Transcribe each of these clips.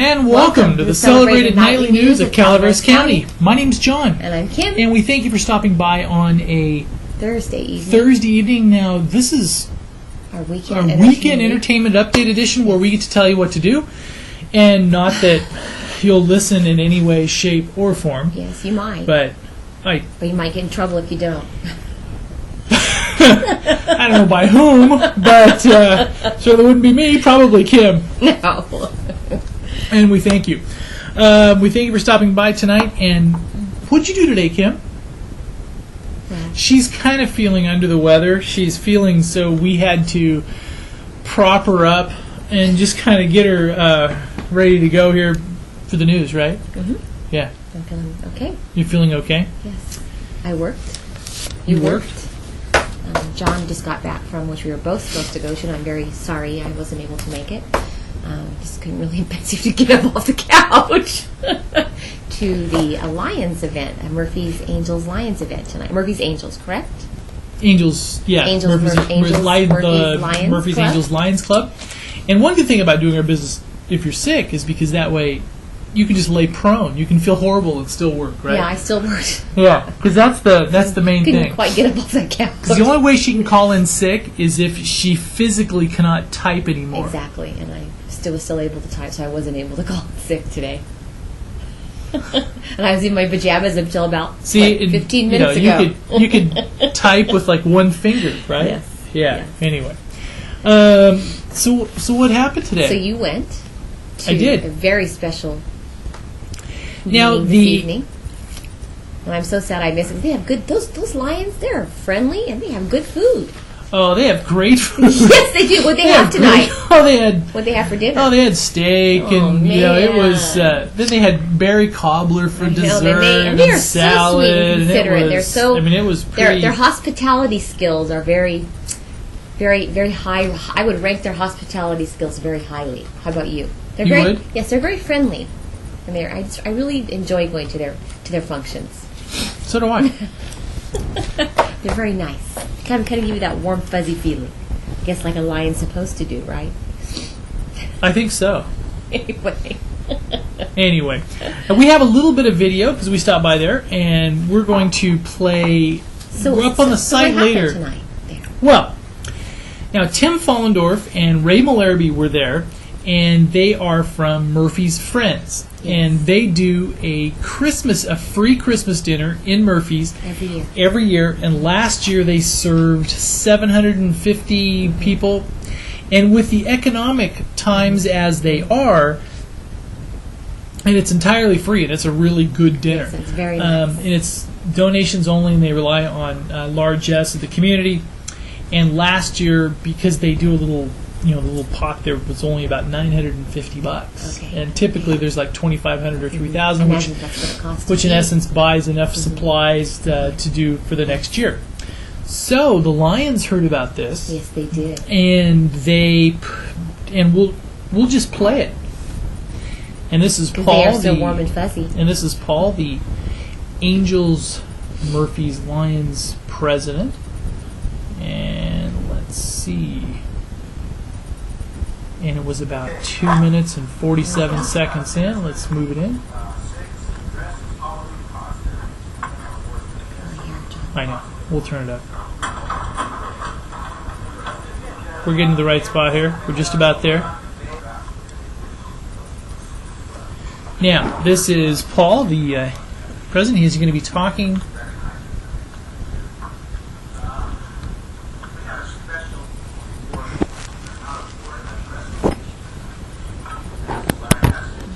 And welcome to the celebrated nightly news of Calaveras County. My name's John. And I'm Kim. And we thank you for stopping by on a Thursday evening. Now, this is our weekend entertainment update edition where we get to tell you what to do. And not that you'll listen in any way, shape, or form. Yes, you might. But you might get in trouble if you don't. I don't know by whom, but certainly wouldn't be me, probably Kim. No. And we thank you. We thank you for stopping by tonight. And what'd you do today, Kim? Well, she's kind of feeling under the weather. She's feeling so we had to prop her up and just kind of get her ready to go here for the news, right? Mm-hmm. Yeah. I'm feeling okay. You're feeling okay? Yes. I worked. You worked? John just got back from which we were both supposed to go to, and I'm very sorry I wasn't able to make it. Just couldn't really impense you to get up off the couch to the Lions event, a Murphy's Angels Lions event tonight. Murphy's Angels, correct? Angels, yeah. Murphy's Angels Lions Club. And one good thing about doing our business if you're sick is because that way you can just lay prone. You can feel horrible and still work, right? Yeah, I still worked. Yeah, because that's the main thing. Couldn't quite get up off that couch. Because the only way she can call in sick is if she physically cannot type anymore. Exactly, and I was still able to type, so I wasn't able to call in sick today. And I was in my pajamas until about 15 minutes ago. You could type with like one finger, right? Yes. Yeah. Yes. Anyway, so what happened today? So you went to I did. a very special now this evening. And I'm so sad I missed it. They have good those lions. They're friendly and they have good food. Oh, they have great food. Yes, they do. What they have tonight? What they have for dinner? Oh, they had steak and it was. Then they had berry cobbler for dessert and they are salad. So sweet and considerate. They're so. I mean, it was pretty. Their hospitality skills are very, very, very high. I would rank their hospitality skills very highly. How about you? They're you very, would? Yes, they're very friendly, and I really enjoy going to their functions. So do I. They're very nice. Kind of give you that warm, fuzzy feeling. I guess like a lion's supposed to do, right? I think so. Anyway. We have a little bit of video because we stopped by there, and we're going to play. We're up on the site later. Tonight there? Well, now Tim Follendorf and Ray Malarby were there, and they are from Murphy's Friends. Yes. And they do a free Christmas dinner in Murphy's every year. And last year they served 750 people. And with the economic times as they are, and it's entirely free, and it's a really good dinner. Yes, it's very nice. And it's donations only, and they rely on largesse of the community. And last year, because they do the little pot there was only about $950. Okay. And typically there's like $2,500 or $3,000, which in essence buys enough supplies to do for the next year. So the Lions heard about this. Yes, they did. And we'll just play it. And this is Paul. They are so warm and fuzzy. And this is Paul, the Angels Murphy's Lions president. And let's see. And it was about 2 minutes and 47 seconds in. Let's move it in. I know. We'll turn it up. We're getting to the right spot here. We're just about there. Now, this is Paul, the president. He's going to be talking.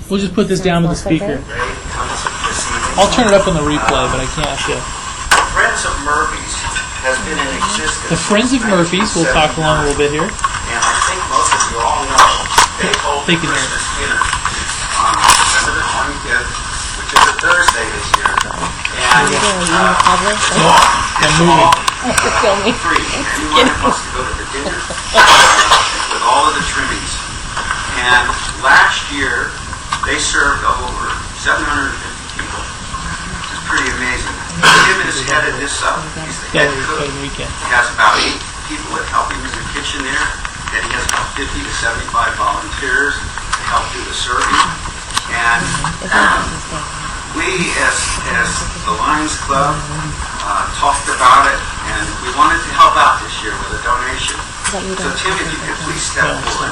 We'll just put this down to the speaker. I'll turn it up on the replay, but I can't. Friends of Murphy's has been in existence. The Friends of Murphy's, we'll talk along a little bit here. And I think most of you all know they hold They can hear Christmas dinner on December the 25th, which is a Thursday this year. And I'm moving. free. Anyone wants to go to the dinner with all of the trimmings. And last year, they served over 750 people, which is pretty amazing. Tim is headed this up. He's the head cook. He has about 8 people that help him in the kitchen there. And he has about 50 to 75 volunteers to help do the serving. And we, as the Lions Club, talked about it, and we wanted to help out this year with a donation. So Tim, if you could please step forward.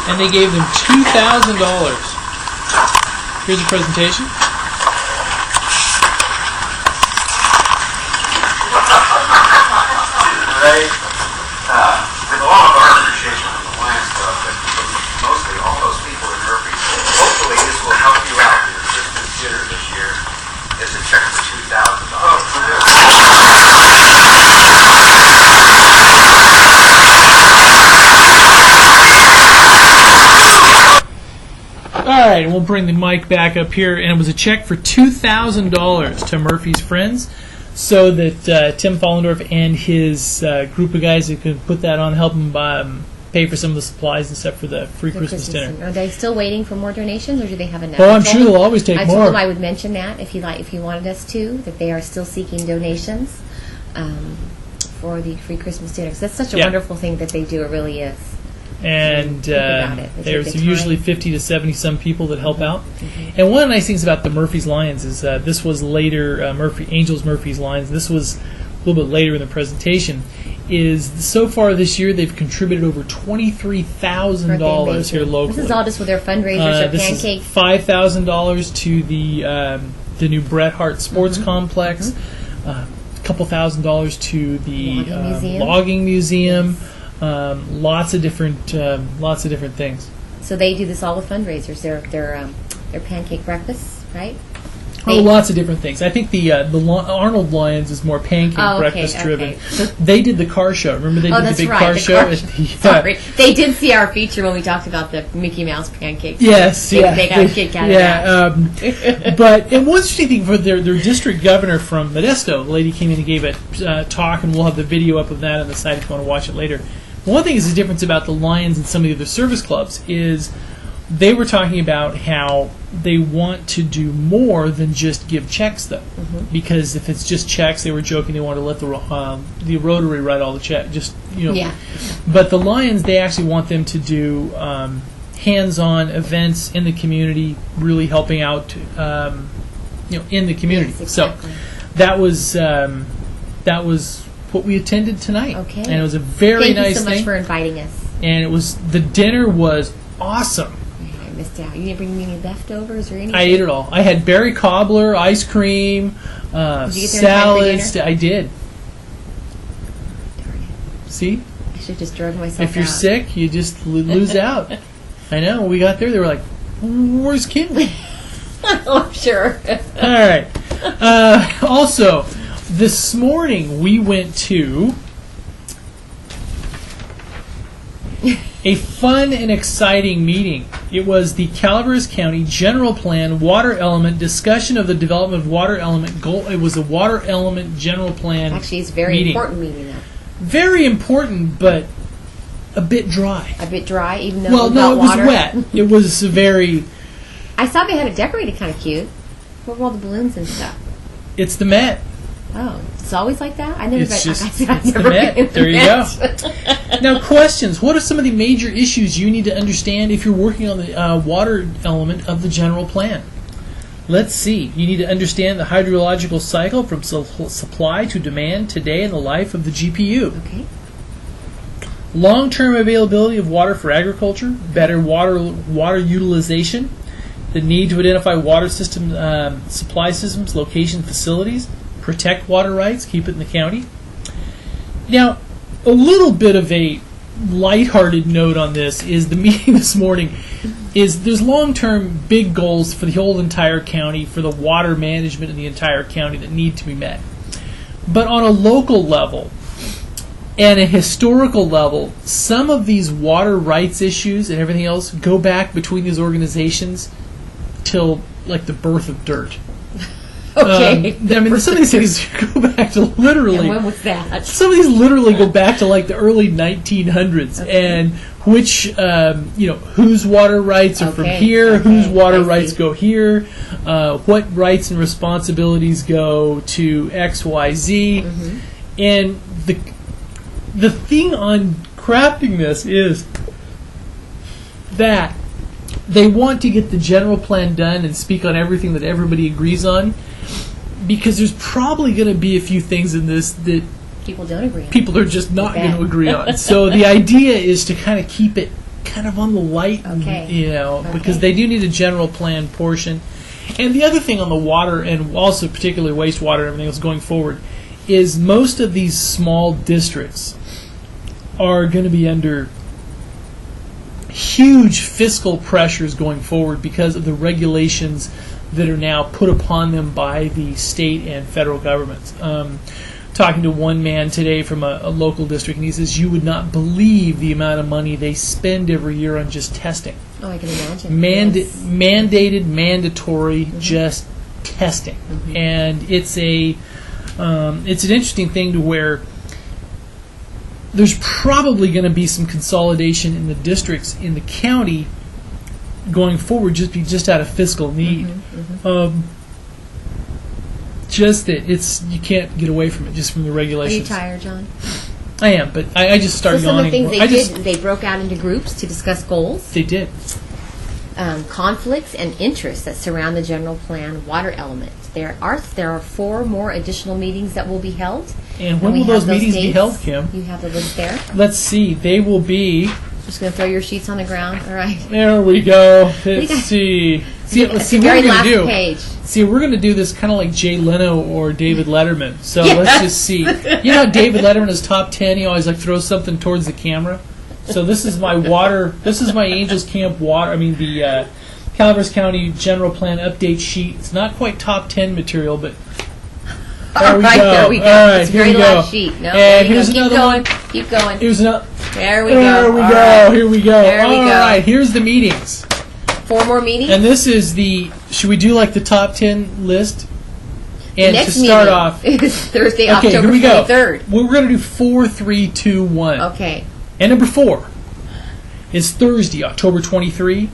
And they gave them $2,000. Here's a presentation. They, with all of our appreciation from the Lions Club, but mostly all those people in Murphy, hopefully this will help you out with your Christmas dinner this year. It's a check for $2,000. All right, and we'll bring the mic back up here. And it was a check for $2,000 to Murphy's Friends, so that Tim Follendorf and his group of guys that could put that on, help him pay for some of the supplies and stuff for the free Christmas dinner. Are they still waiting for more donations, or do they have enough? Well, I'm sure they'll always take more. more. I told them I would mention that if you wanted us to, that they are still seeking donations for the free Christmas dinner. 'Cause that's such a wonderful thing that they do. It really is. And there's usually 50 to 70 some people that help out. Mm-hmm. And one of the nice things about the Murphy's Lions is this was later Murphy's Lions. This was a little bit later in the presentation. Is so far this year they've contributed over $23,000 here locally. This is all just with their fundraisers or This pancakes. is $5,000 to the new Bret Hart Sports Complex. A couple $1,000 to the logging museum. Lots of different things. So they do this all with fundraisers. Their pancake breakfasts, right? Lots of different things. I think the Arnold Lions is more pancake breakfast driven. Okay. They did the car show. Remember they did the big car show? Sorry, they did see our feature when we talked about the Mickey Mouse pancakes. Yes, they got a kick out of that. But one interesting thing for their district governor from Modesto, the lady came in and gave a talk, and we'll have the video up of that on the site if you want to watch it later. One thing is the difference about the Lions and some of the other service clubs is they were talking about how they want to do more than just give checks, though. Mm-hmm. Because if it's just checks, they were joking they wanted to let the Rotary write all the checks. Yeah. But the Lions, they actually want them to do hands-on events in the community, really helping out, in the community. Yes, exactly. So that was what we attended tonight. Okay. And it was a very nice thing. Thank you so much for inviting us. And the dinner was awesome. I missed out. You didn't bring me any leftovers or anything? I ate it all. I had berry cobbler, ice cream, salads. I did. Darn it. See? I should have just drug myself If you're out. sick, you just lose out. I know. When we got there, they were like, where's Kinley? Oh, sure. All right. Also, this morning we went to a fun and exciting meeting. It was the Calaveras County General Plan Water Element discussion of the development of water element goal. It was a water element general plan. Actually, it's a very important meeting, though. Very important, but a bit dry. A bit dry, even though it was water. wet. It was very. I saw they had it decorated kind of cute. What were all the balloons and stuff? It's the Met. Oh, it's always like that? I never. It's the Met. There you go. Now, questions. What are some of the major issues you need to understand if you're working on the water element of the general plan? Let's see. You need to understand the hydrological cycle from supply to demand today in the life of the GPU. Okay. Long-term availability of water for agriculture, better water utilization, the need to identify water system supply systems, location, facilities, protect water rights, keep it in the county. Now, a little bit of a lighthearted note on this is the meeting this morning is there's long-term big goals for the whole entire county, for the water management in the entire county that need to be met. But on a local level and a historical level, some of these water rights issues and everything else go back between these organizations till like the birth of dirt. Okay. Some of these things go back to literally. And when was that? Some of these literally go back to like the early 1900s, and which whose water rights are from here, whose water rights go here, what rights and responsibilities go to X, Y, Z, and the thing on crafting this is that they want to get the general plan done and speak on everything that everybody agrees on, because there's probably going to be a few things in this that people don't agree on. People are just not going to agree on. So the idea is to kind of keep it kind of on the light, because they do need a general plan portion. And the other thing on the water, and also particularly wastewater and everything else going forward, is most of these small districts are going to be under huge fiscal pressures going forward because of the regulations that are now put upon them by the state and federal governments. Talking to one man today from a local district, and he says, you would not believe the amount of money they spend every year on just testing. Oh, I can imagine. Mandated, mandatory, just testing. And it's an interesting thing to where there's probably going to be some consolidation in the districts in the county going forward, just out of fiscal need. Just that you can't get away from it, just from the regulations. Are you tired, John? I am, but I just started yawning. Some of the things they did, they broke out into groups to discuss goals. They did. Conflicts and interests that surround the general plan water element. There are 4 more additional meetings that will be held. And when will those meetings be held, Kim? You have the list there. Let's see. They will be... Just going to throw your sheets on the ground. All right. There we go. Let's see. Let's see what we're going to do. Page. See, we're going to do this kind of like Jay Leno or David Letterman. So let's just see. You know how David Letterman is top 10? He always throws something towards the camera. So this is my water. This is my Angels Camp water. I mean the Calaveras County General Plan update sheet. It's not quite top 10 material, but there we go. There we go. All right, it's the very last sheet. No, and here's another one. Keep going. Here's another. There we go. There we go. Right. Here we go. There we go. All right, here's the meetings. 4 more meetings. And this is the. Should we do like the top 10 list? And next to start meeting off, is Thursday, okay, October here we 23rd. Go. We're going to do 4, 3, 2, 1. Okay. And number 4 is Thursday, October 23,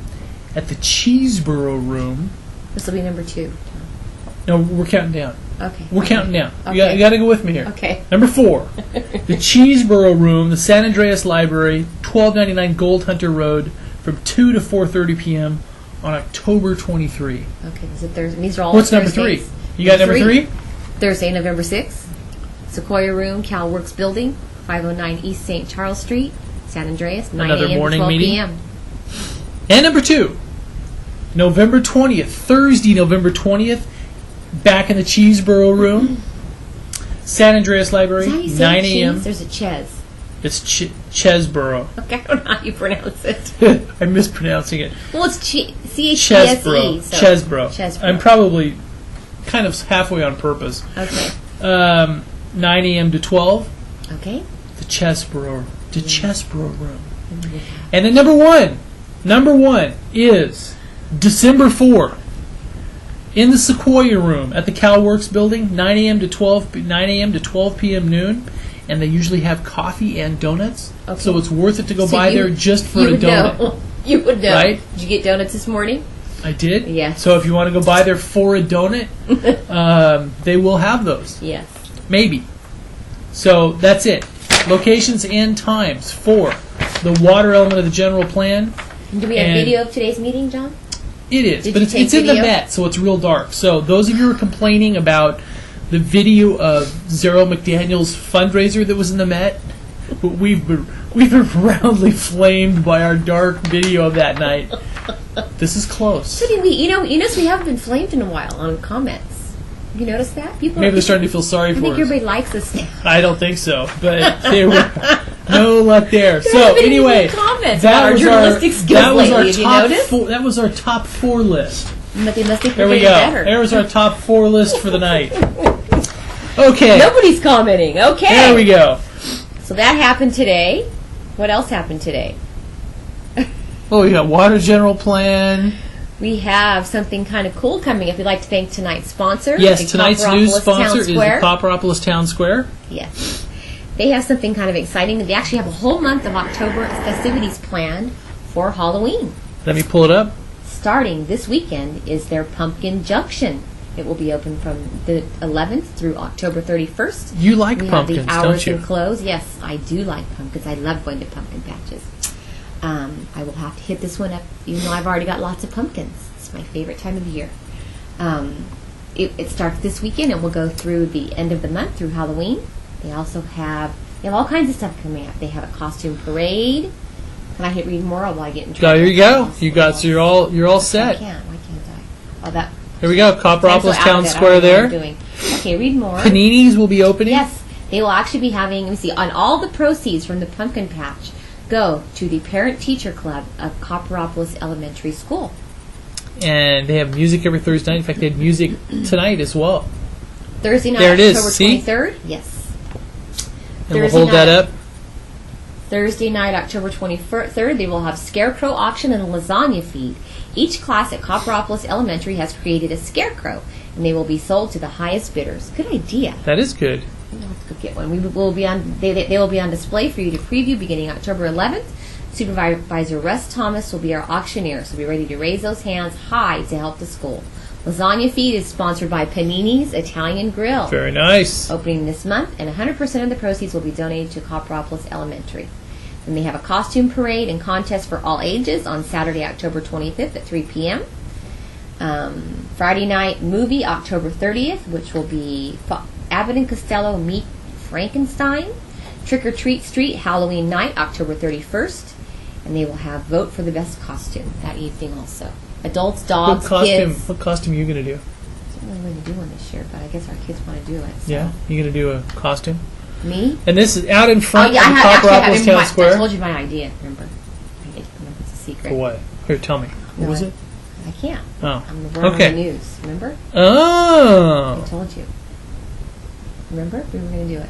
at the Cheeseboro Room. This will be number 2. No, we're counting down. Okay. We're counting down. Okay. You got to go with me here. Okay. Number 4, the Cheeseboro Room, the San Andreas Library, 1299 Gold Hunter Road, from 2 to 4:30 p.m. on October 23. Okay. Is it Thursday? These are all What's number Thursdays. 3? You got number 3? Thursday, November 6th. Sequoia Room, CalWorks Building, 509 East St. Charles Street, San Andreas, 9 Another a.m. morning to 12 meeting. p.m. And number 2, November 20th, Thursday, November 20th, back in the Cheeseboro Room, San Andreas Library, Is that how you say 9 a.m. There's a Ches. It's Chesboro. Okay, I don't know how you pronounce it. I'm mispronouncing it. Well, it's C-H-E-S-E. Chesboro. So Chesboro. I'm probably kind of halfway on purpose. Okay. 9 a.m. to 12. Okay. The Chesboro Room. And then number one is December 4 in the Sequoia Room at the CalWorks Building, 9 a.m. to 12 p.m. noon, and they usually have coffee and donuts. Okay. So it's worth it to go by there just for a donut. Know. You would know. Right? Did you get donuts this morning? I did. Yes. So if you want to go by there for a donut, they will have those. Yes. Maybe. So that's it. Locations and times for the water element of the general plan. And do we have video of today's meeting, John? It is, Did but you it's take in the video? Met, so it's real dark. So those of you who are complaining about the video of Zero McDaniel's fundraiser that was in the Met, we've been roundly flamed by our dark video of that night. This is close. So did we? You notice we haven't been flamed in a while on comments. You notice that? Maybe they're starting to feel sorry for us. I think everybody likes us now. I don't think so, but they were no luck there. So anyway, that was our top 4 list. But they must be There we go. better. There was our top 4 list for the night. Okay. Nobody's commenting. Okay. There we go. So that happened today. What else happened today? Oh, we got water general plan. We have something kind of cool coming up. We'd like to thank tonight's sponsor. Yes, tonight's news sponsor is the Square. Copperopolis Town Square. Yes. They have something kind of exciting. They actually have a whole month of October festivities planned for Halloween. Let me pull it up. Starting this weekend is their Pumpkin Junction It will be open from the 11th through October 31st. You like we pumpkins, have the hours don't you? and close. Yes, I do like pumpkins. I love going to pumpkin patches. I will have to hit this one up, even though I've already got lots of pumpkins. It's my favorite time of the year. It starts this weekend and will go through the end of the month, through Halloween. They also have all kinds of stuff coming up. They have a costume parade. Can I hit read more, or will I get in trouble? There you go. You got, so you're all set. I can't. Why can't I? Oh, that. Here we go. Copperopolis Town Square I there. don't know what I'm doing. Okay, read more. Paninis will be opening. Yes, they will actually be having. Let me see. On all the proceeds from the pumpkin patch, go to the Parent-Teacher Club of Copperopolis Elementary School. And they have music every Thursday night. In fact, they had music tonight as well. Thursday night, There it is. October See? 23rd. Yes. And we'll hold that up. Thursday night, October 23rd, they will have scarecrow auction and lasagna feed. Each class at Copperopolis Elementary has created a scarecrow, and they will be sold to the highest bidders. Good idea. That is good. Let's go get one. They will be on display for you to preview beginning October 11th. Supervisor Russ Thomas will be our auctioneer, so be ready to raise those hands high to help the school. Lasagna feed is sponsored by Panini's Italian Grill. Very nice. Opening this month, and 100% of the proceeds will be donated to Copperopolis Elementary. And they have a costume parade and contest for all ages on Saturday, October 25th at 3 p.m. Friday night movie, October 30th, which will be Abbott and Costello Meet Frankenstein. Trick or Treat Street, Halloween night, October 31st. And they will have vote for the best costume that evening also. Adults, dogs, kids. What costume are you going to do? I don't really want to do one this year, but I guess our kids want to do it. So. Yeah? You going to do a costume? Me? And this is out in front of I Copperopolis Town Square. I told you my idea, remember? It's a secret. For what? Here, tell me. What was it? I can't. Oh. I'm the on the news, remember? Oh. I told you. Remember? We were going to do it.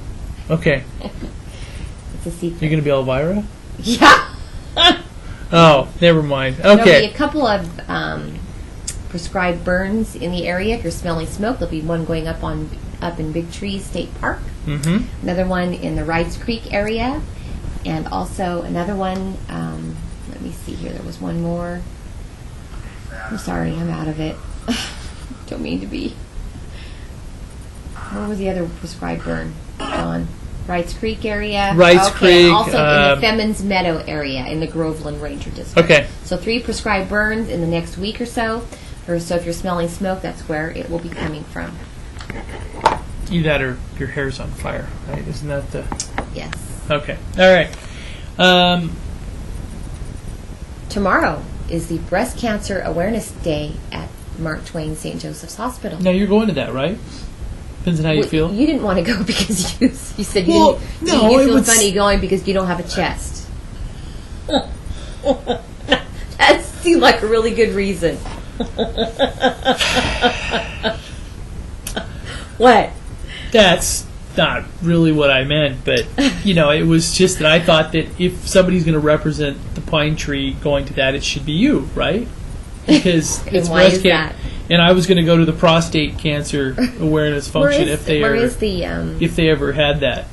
Okay. It's a secret. You're going to be Elvira? Yeah. Oh, never mind. There'll Okay. be a couple of prescribed burns in the area. If you're smelling smoke, there'll be one going up in Big Tree State Park. Mm-hmm. Another one in the Wrights Creek area, and also another one. Let me see here. There was one more. I'm sorry, I'm out of it. Don't mean to be. What was the other prescribed burn? John. Wrights Creek area. Wrights Creek. Also in the Femins Meadow area in the Groveland Ranger District. Okay. So 3 prescribed burns in the next week or so. So if you're smelling smoke, that's where it will be coming from. Either that or your hair's on fire, right? Isn't that the... Yes. Okay. All right. Tomorrow is the Breast Cancer Awareness Day at Mark Twain St. Joseph's Hospital. Now, you're going to that, right? Depends on how you feel. You didn't want to go because you said you Well, didn't. no, you it feel was- funny going because you don't have a chest. That seemed like a really good reason. What? That's not really what I meant, but, it was just that I thought that if somebody's going to represent the pine tree going to that, it should be you, right? Because it's why breast is cancer. that? And I was going to go to the prostate cancer awareness function if they ever had that.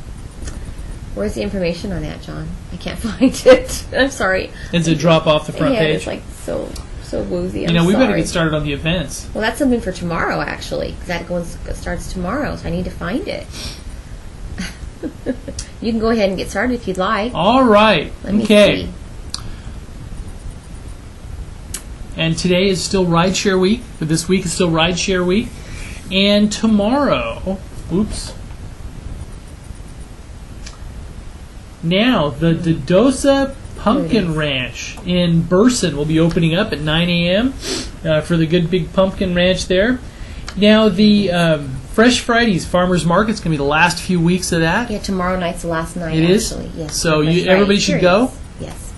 Where's the information on that, John? I can't find it. I'm sorry. It's a drop off the front page. It's like so woozy. We better get started on the events. Well, that's something for tomorrow, actually, because that starts tomorrow, so I need to find it. You can go ahead and get started if you'd like. All right. Let me Okay. see. And today is still Rideshare Week. But this week is still Rideshare Week. And tomorrow, now, the Dodosa Pumpkin Ranch in Burson will be opening up at 9 a.m. For the good big pumpkin ranch there. Now, the Fresh Fridays Farmers Market's going to be the last few weeks of that. Yeah, tomorrow night's the last night, It is? actually. Yes. So Fresh Friday. everybody should go? Yes.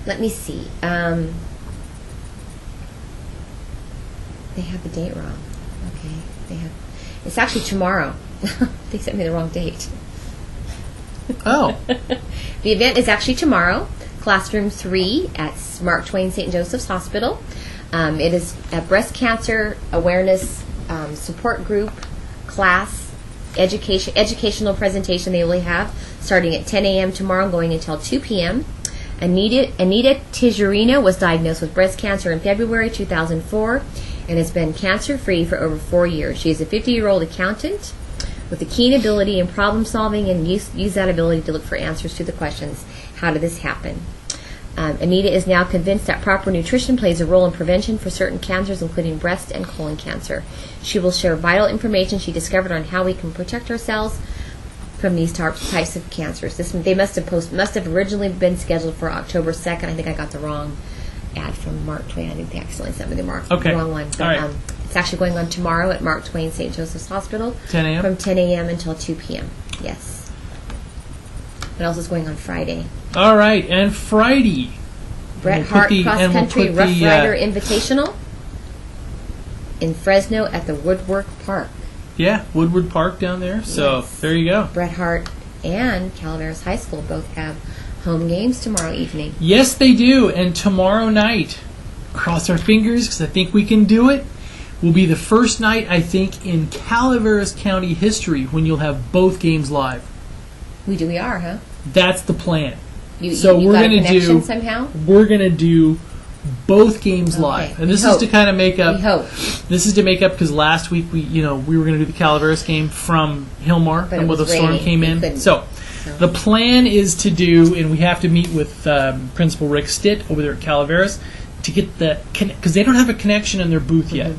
Let me see. They have the date wrong. Okay. It's actually tomorrow. They sent me the wrong date. Oh. The event is actually tomorrow. Classroom 3 at Mark Twain St. Joseph's Hospital. It is a breast cancer awareness support group class educational presentation they will have starting at 10 a.m. tomorrow going until 2 p.m. Anita Tijerina was diagnosed with breast cancer in February 2004 and has been cancer-free for over 4 years. She is a 50-year-old accountant with a keen ability in problem-solving and use that ability to look for answers to the questions, how did this happen? Anita is now convinced that proper nutrition plays a role in prevention for certain cancers, including breast and colon cancer. She will share vital information she discovered on how we can protect ourselves from these types of cancers. They must have originally been scheduled for October 2nd. I think I got the wrong ad from Mark Twain. I think they accidentally sent me the wrong one. But, all right. It's actually going on tomorrow at Mark Twain St. Joseph's Hospital. 10 a.m.? From 10 a.m. until 2 p.m. Yes. What else is going on Friday? All right, and Friday. Bret Hart Cross Country Rough Rider Invitational in Fresno at the Woodward Park. Yeah, Woodward Park down there. So there you go. Bret Hart and Calaveras High School both have home games tomorrow evening. Yes, they do. And tomorrow night, cross our fingers because I think we can do it, will be the first night, I think, in Calaveras County history when you'll have both games live. We are, huh? That's the plan. You we're got a going to connection somehow? We're going to do both games live, and this is to kind of make up. We hope. This is to make up because last week we were going to do the Calaveras game from Hillmar, and when the storm came in. So the plan is to do, and we have to meet with Principal Rick Stitt over there at Calaveras to get the because they don't have a connection in their booth yet.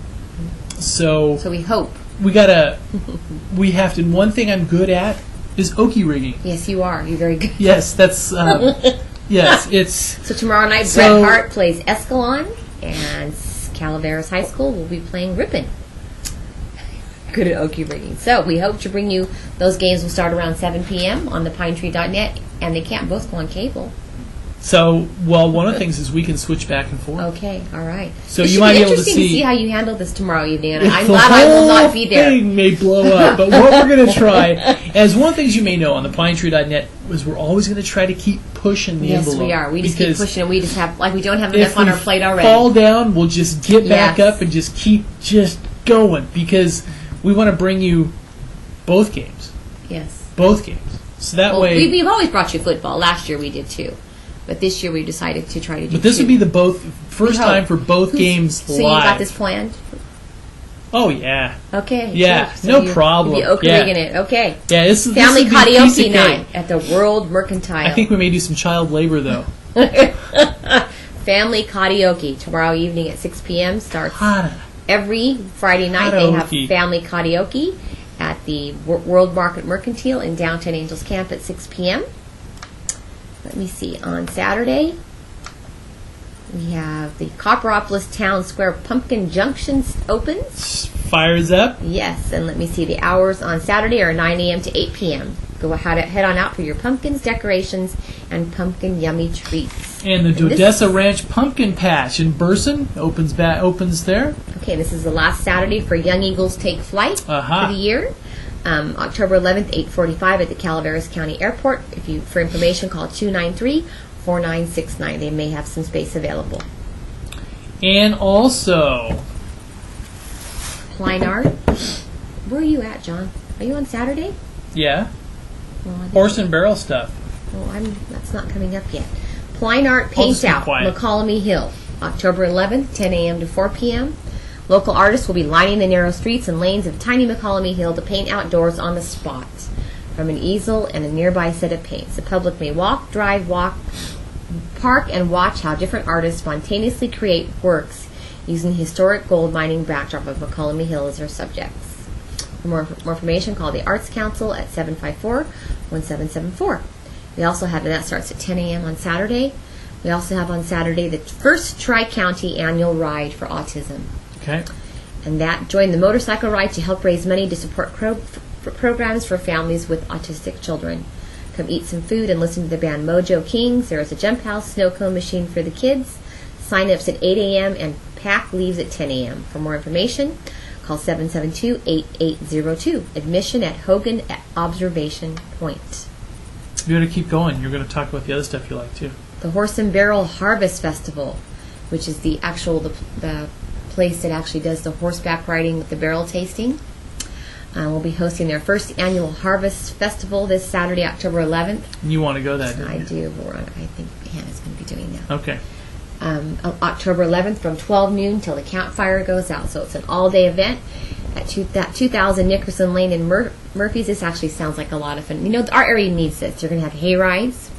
So we hope we have to. One thing I'm good at is okie rigging. Yes, you are. You're very good. Yes, that's yes. It's so tomorrow night. Bret Hart plays Escalon, and Calaveras High School will be playing Ripon. Good at okie rigging. So we hope to bring you those games. Will start around 7 p.m. on the pinetree.net, and they can't both go on cable. So, one of the things is we can switch back and forth. Okay, all right. So you might be able to see how you handle this tomorrow evening. And I'm the glad I will not be there. The whole thing may blow up, but what we're going to try, as one of the things you may know on the pinetree.net, is we're always going to try to keep pushing the envelope. Yes, we are. We just keep pushing, and we just have we don't have enough on our plate already. If we fall down, we'll just get back up and just keep going because we want to bring you both games. Yes. Both games. So that way, we've always brought you football. Last year we did too. But this year we decided to try to do. But this would be the first time for both games live. So you got this planned? Oh yeah. Okay. Yeah, so no problem. You'll be rigging it. Okay. Yeah, this family karaoke night at the World Mercantile. I think we may do some child labor though. Family karaoke tomorrow evening at 6 p.m. starts. Every Friday night they have family karaoke at the World Market Mercantile in downtown Angels Camp at 6 p.m. Let me see. On Saturday, we have the Copperopolis Town Square Pumpkin Junction opens. Fires up. Yes, and let me see. The hours on Saturday are 9 a.m. to 8 p.m. Go head on out for your pumpkins, decorations, and pumpkin yummy treats. And the Dodessa Ranch Pumpkin Patch in Burson opens there. Okay, this is the last Saturday for Young Eagles Take Flight for the year. October 11th, 8:45 at the Calaveras County Airport. For information, call 293-4969. They may have some space available. And also, Pleinard. Where are you at, John? Are you on Saturday? Yeah. Horse and barrel stuff. Well, that's not coming up yet. Pleinard Paint Out, McCallamy Hill. October 11th, 10 a.m. to 4 p.m. Local artists will be lining the narrow streets and lanes of tiny McCallamy Hill to paint outdoors on the spot from an easel and a nearby set of paints. The public may walk, drive, park, and watch how different artists spontaneously create works using the historic gold mining backdrop of McCallamy Hill as their subjects. For more information, call the Arts Council at 754-1774. We also have, and that starts at 10 a.m. on Saturday. We also have on Saturday the first Tri-County annual ride for autism. Okay. And join the motorcycle ride to help raise money to support programs for families with autistic children. Come eat some food and listen to the band Mojo Kings. There is a jump house, snow cone machine for the kids. Sign-ups at 8 a.m. and pack leaves at 10 a.m. For more information, call 772-8802. Admission at Hogan Observation Point. You're going to keep going. You're going to talk about the other stuff you like too. The Horse and Barrel Harvest Festival, which is the place that actually does the horseback riding with the barrel tasting. We'll be hosting their first annual Harvest Festival this Saturday, October 11th. You want to go that day? I do. I think Hannah's going to be doing that. Okay. October 11th from 12 noon till the campfire goes out. So it's an all-day event at 2000 Nickerson Lane in Murphy's. This actually sounds like a lot of fun. You know, our area needs this. They're going to have hay rides,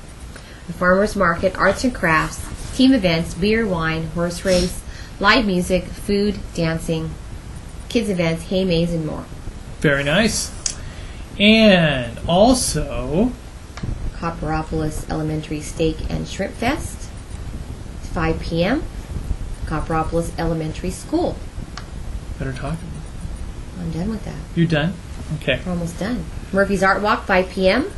a farmer's market, arts and crafts, team events, beer, wine, horse race, live music, food, dancing, kids events, hay maze, and more. Very nice. And also Copperopolis Elementary Steak and Shrimp Fest, 5 p.m. Copperopolis Elementary School. better talk. I'm done with that. You're done? Okay. We're almost done. Murphy's Art Walk, 5 p.m.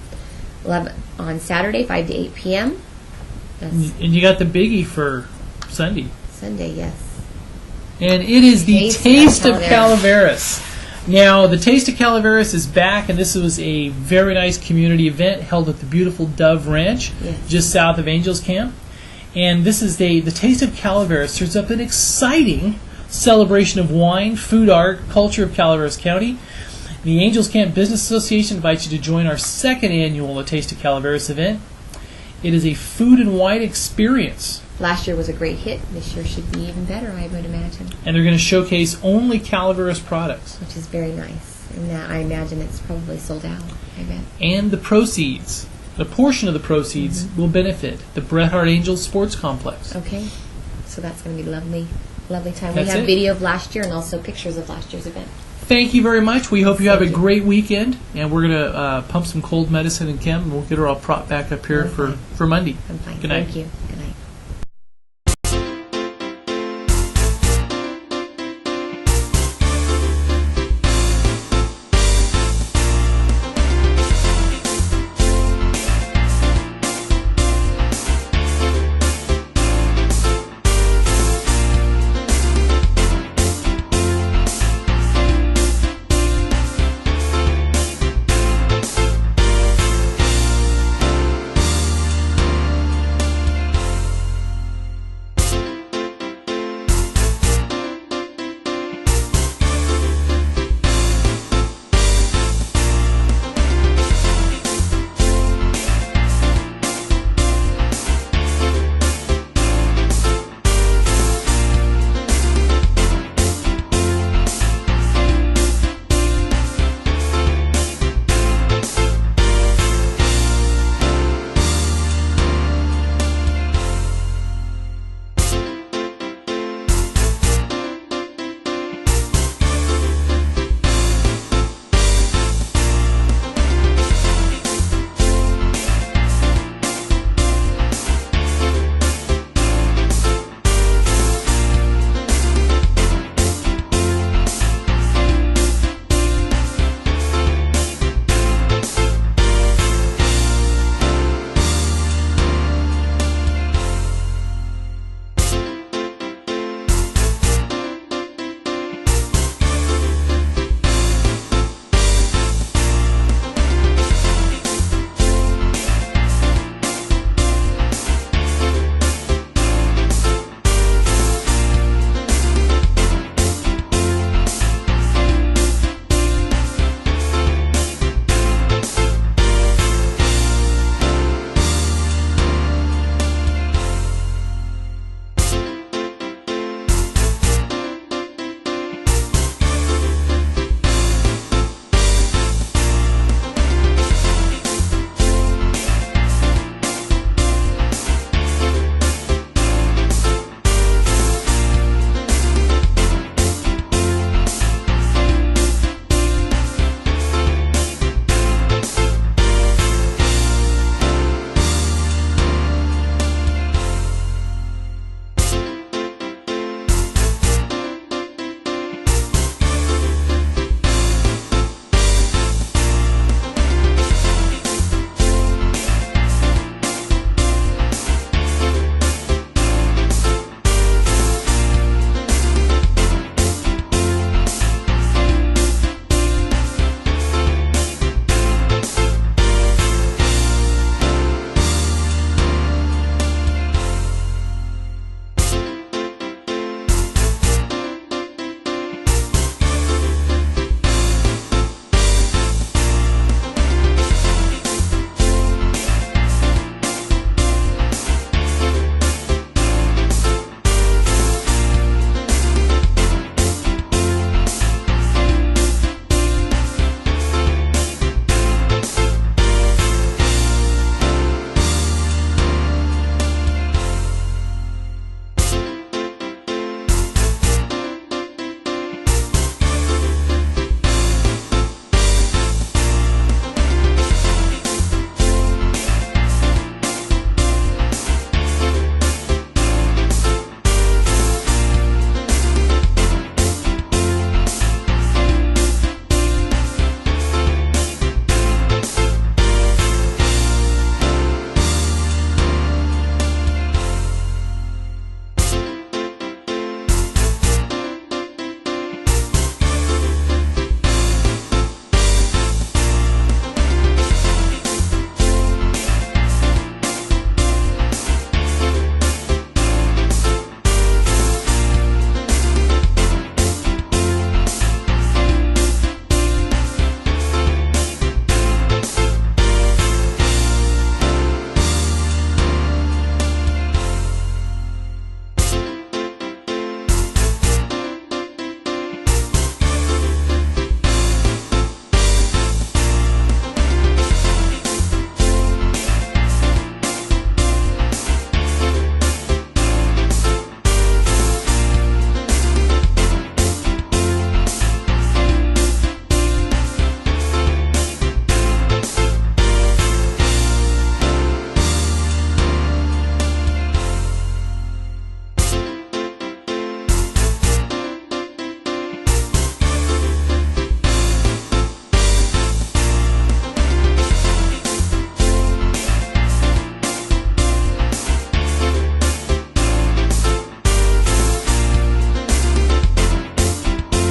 11 on Saturday, 5 to 8 p.m. That's And you got the biggie for Sunday. Sunday, yes. And it is the Taste of Calaveras. Calaveras. Now, the Taste of Calaveras is back, and this was a very nice community event held at the beautiful Dove Ranch, Yes. just south of Angels Camp. And this is the Taste of Calaveras serves up an exciting celebration of wine, food, art, culture of Calaveras County. The Angels Camp Business Association invites you to join our second annual Taste of Calaveras event. It is a food and wine experience. Last year was a great hit. This year should be even better, I would imagine, And they're going to showcase only Calaveras products. which is very nice. And I imagine it's probably sold out, I bet. And the proceeds, a portion of the proceeds, will benefit the Bret Hart Angels Sports Complex. Okay. So that's going to be lovely, lovely time. That's we have it. video of last year and also pictures of last year's event. Thank you very much. We hope you have a Thank you. great weekend, and we're going to pump some cold medicine in Kim, and we'll get her all propped back up here I'm fine. for Monday. I'm fine. Good night. Thank you.